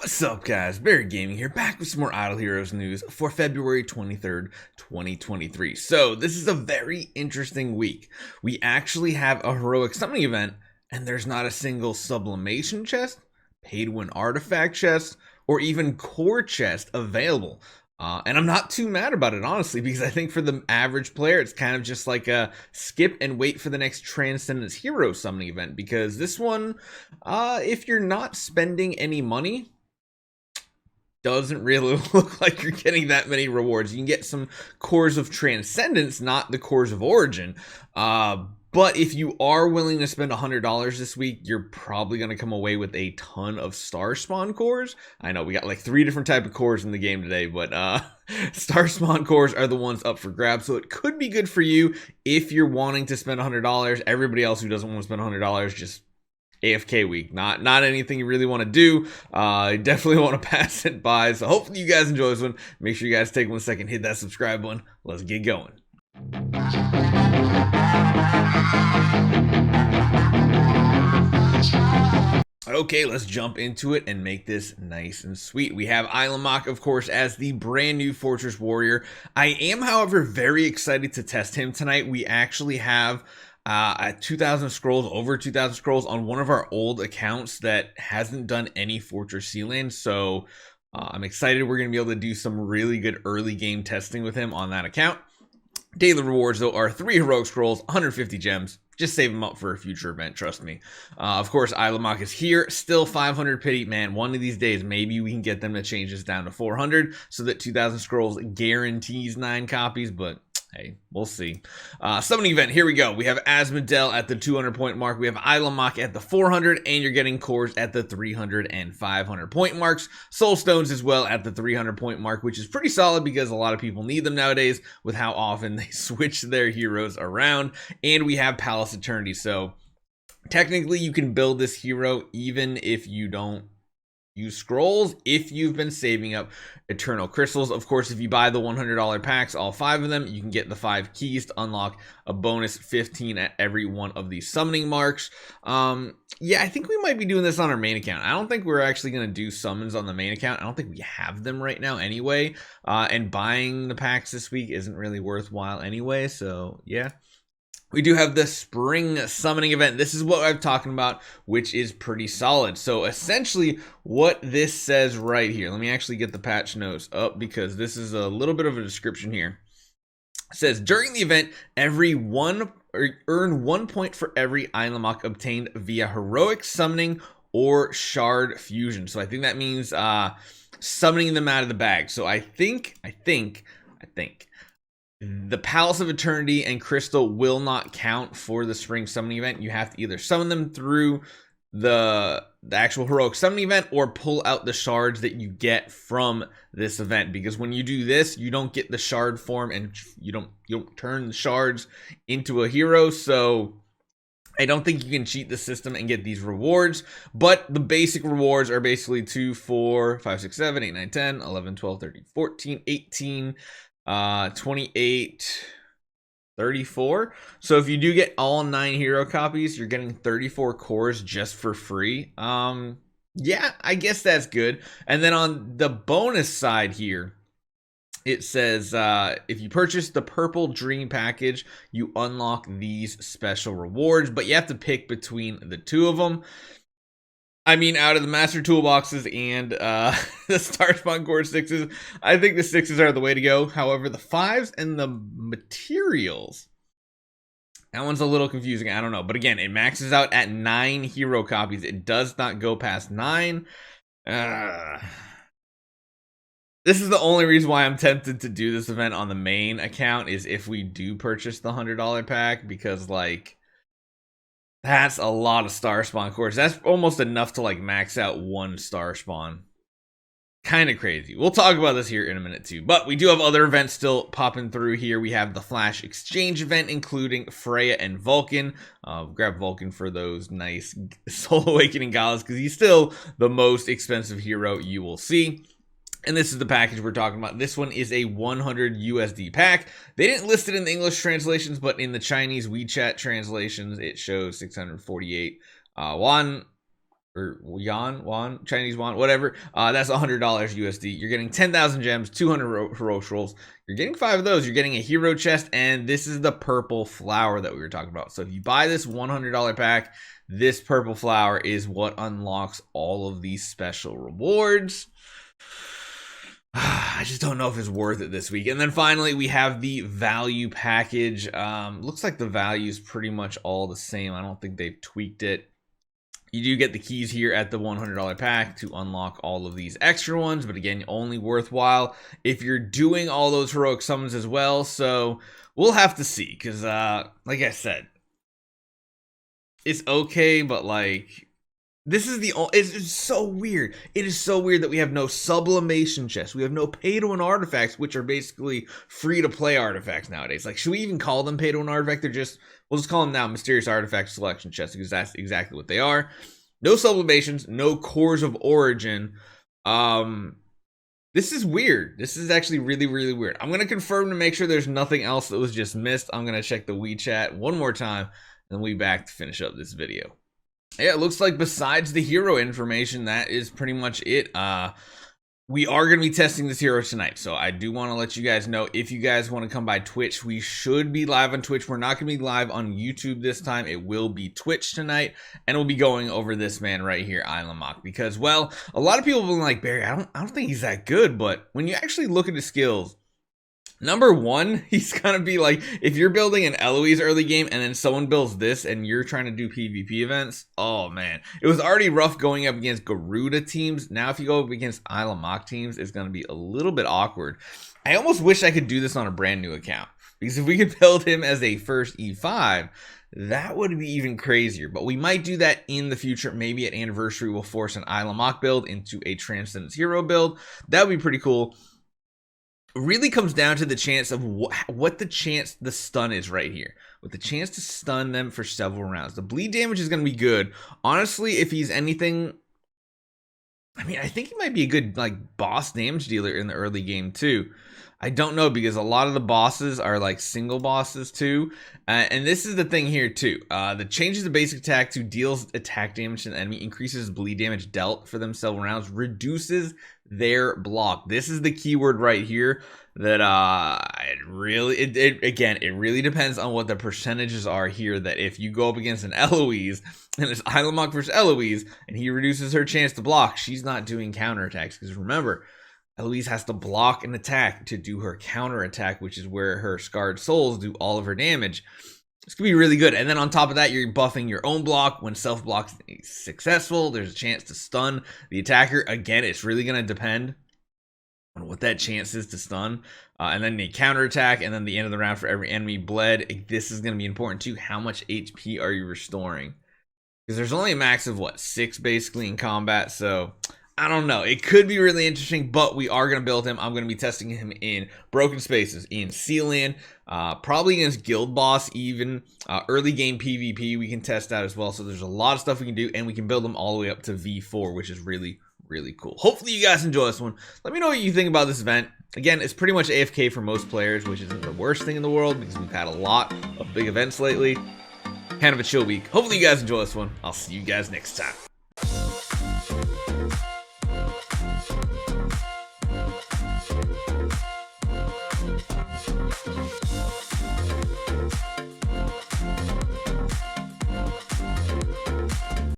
What's up, guys? Barry Gaming here, back with some more Idle Heroes news for February 23rd, 2023. So, this is a very interesting week. We actually have a heroic summoning event, and there's not a single Sublimation Chest, Pay-to-Win Artifact Chest, or even Core Chest available. And I'm not too mad about it, honestly, because I think for the average player, it's kind of just like a skip and wait for the next Transcendence Hero summoning event, because this one, if you're not spending any money, doesn't really look like you're getting that many rewards. You can get some Cores of Transcendence, not the Cores of Origin. But if you are willing to spend $100 this week, you're probably going to come away with a ton of Starspawn Cores. I know we got like 3 different type of cores in the game today, but Starspawn Cores are the ones up for grabs. So it could be good for you if you're wanting to spend $100. Everybody else who doesn't want to spend $100, just AFK week, not anything you really want to do. You definitely want to pass it by. So hopefully you guys enjoy this one. Make sure you guys take 1 second, hit that subscribe button. Let's get going. Okay, let's jump into it and make this nice and sweet. We have Ilamok, of course, as the brand new Fortress Warrior. I am, however, very excited to test him tonight. We actually have at 2,000 scrolls, over 2,000 scrolls on one of our old accounts that hasn't done any Fortress Sealand. So I'm excited we're going to be able to do some really good early game testing with him on that account. Daily rewards, though, are 3 heroic scrolls, 150 gems. Just save them up for a future event, trust me. Of course, Ilamok is here, still 500 pity. Man, one of these days, maybe we can get them to change this down to 400 so that 2,000 scrolls guarantees 9 copies, but hey, we'll see. Summoning event, here we go. We have Asmodel at the 200 point mark. We have Ilamok at the 400, and you're getting cores at the 300 and 500 point marks. Soul Stones as well at the 300 point mark, which is pretty solid because a lot of people need them nowadays with how often they switch their heroes around. And we have Palace Eternity. So technically you can build this hero even if you don't use scrolls, if you've been saving up eternal crystals. Of course, if you buy the $100 packs, all 5 of them, you can get the 5 keys to unlock a bonus 15 at every one of these summoning marks. Yeah, I think we might be doing this on our main account. I don't think we're actually going to do summons on the main account. I don't think we have them right now anyway. And buying the packs this week isn't really worthwhile anyway. So yeah. We do have the spring summoning event. This is what I'm talking about, which is pretty solid. So essentially what this says right here, let me actually get the patch notes up because this is a little bit of a description here. It says during the event, earn 1 point for every Ilamok obtained via heroic summoning or shard fusion. So I think that means summoning them out of the bag. So I think the Palace of Eternity and Crystal will not count for the spring summoning event. You have to either summon them through the actual heroic summoning event or pull out the shards that you get from this event, because when you do this, you don't get the shard form and you don't turn the shards into a hero. So I don't think you can cheat the system and get these rewards, but the basic rewards are basically 2, 4, 5, 6, 7, 8, 9, 10, 11, 12, 13, 14, 18, 28, 34. So if you do get all 9 hero copies, you're getting 34 cores just for free. Yeah, I guess that's good. And then on the bonus side here, it says if you purchase the purple dream package, you unlock these special rewards, but you have to pick between the 2 of them. I mean, out of the master toolboxes and the Starspawn Core 6s, I think the 6s are the way to go. However, the 5s and the materials, that one's a little confusing. I don't know. But again, it maxes out at 9 hero copies. It does not go past 9. This is the only reason why I'm tempted to do this event on the main account, is if we do purchase the $100 pack, because like, that's a lot of Starspawn Cores. That's almost enough to like max out 1 Starspawn. Kind of crazy. We'll talk about this here in a minute too. But we do have other events still popping through here. We have the Flash Exchange event, including Freya and Vulcan. Grab Vulcan for those nice Soul Awakening galas, because he's still the most expensive hero you will see. And this is the package we're talking about. This one is a 100 USD pack. They didn't list it in the English translations, but in the Chinese WeChat translations, it shows 648 won. or Chinese yuan, whatever. That's $100 USD. You're getting 10,000 gems, 200 heroic rolls. You're getting 5 of those. You're getting a hero chest, and this is the purple flower that we were talking about. So if you buy this $100 pack, this purple flower is what unlocks all of these special rewards. I just don't know if it's worth it this week. And then finally, we have the value package. Looks like the value is pretty much all the same. I don't think they've tweaked it. You do get the keys here at the $100 pack to unlock all of these extra ones, but again, only worthwhile if you're doing all those heroic summons as well. So we'll have to see, because like I said, it's okay, but like, this is it's so weird. It is so weird that we have no sublimation chests. We have no pay-to-win artifacts, which are basically free-to-play artifacts nowadays. Like, should we even call them pay-to-win artifact? We'll just call them now mysterious artifact selection chests, because that's exactly what they are. No sublimations, no cores of origin. This is weird. This is actually really, really weird. I'm going to confirm to make sure there's nothing else that was just missed. I'm going to check the WeChat one more time, and we'll be back to finish up this video. Yeah, it looks like besides the hero information, that is pretty much it. We are going to be testing this hero tonight, so I do want to let you guys know, if you guys want to come by Twitch, we should be live on Twitch. We're not going to be live on YouTube this time. It will be Twitch tonight, and we'll be going over this man right here, Ilamok, because, well, a lot of people have been like, Barry, I don't think he's that good, but when you actually look at his skills, number one, he's gonna be like, if you're building an Eloise early game and then someone builds this and you're trying to do PvP events, oh man, it was already rough going up against Garuda teams. Now if you go up against Ilamok teams, it's gonna be a little bit awkward. I almost wish I could do this on a brand new account, because if we could build him as a first E5, that would be even crazier. But we might do that in the future. Maybe at Anniversary we'll force an Ilamok build into a Transcendence hero build. That would be pretty cool. Really comes down to the chance of what the chance the stun is right here, with the chance to stun them for several rounds. The bleed damage is going to be good. Honestly, if he's anything, I mean, I think he might be a good like boss damage dealer in the early game too. I don't know, because a lot of the bosses are like single bosses too. And this is the thing here too. The changes the basic attack to deals attack damage to the enemy, increases bleed damage dealt for them several rounds, reduces their block. This is the keyword right here that it really depends on what the percentages are here. That if you go up against an Eloise and it's Ilamok versus Eloise and he reduces her chance to block, she's not doing counterattacks, because remember, Eloise has to block an attack to do her counterattack, which is where her Scarred Souls do all of her damage. This could be really good. And then on top of that, you're buffing your own block. When self-block is successful, there's a chance to stun the attacker. Again, it's really going to depend on what that chance is to stun. And then the counterattack, and then the end of the round for every enemy bled. This is going to be important too. How much HP are you restoring? Because there's only a max of, 6 basically in combat, so I don't know. It could be really interesting, but we are going to build him. I'm going to be testing him in Broken Spaces, in Sealand, probably against Guild Boss even. Early game PvP we can test out as well. So there's a lot of stuff we can do, and we can build him all the way up to V4, which is really, really cool. Hopefully you guys enjoy this one. Let me know what you think about this event. Again, it's pretty much AFK for most players, which isn't the worst thing in the world, because we've had a lot of big events lately. Kind of a chill week. Hopefully you guys enjoy this one. I'll see you guys next time.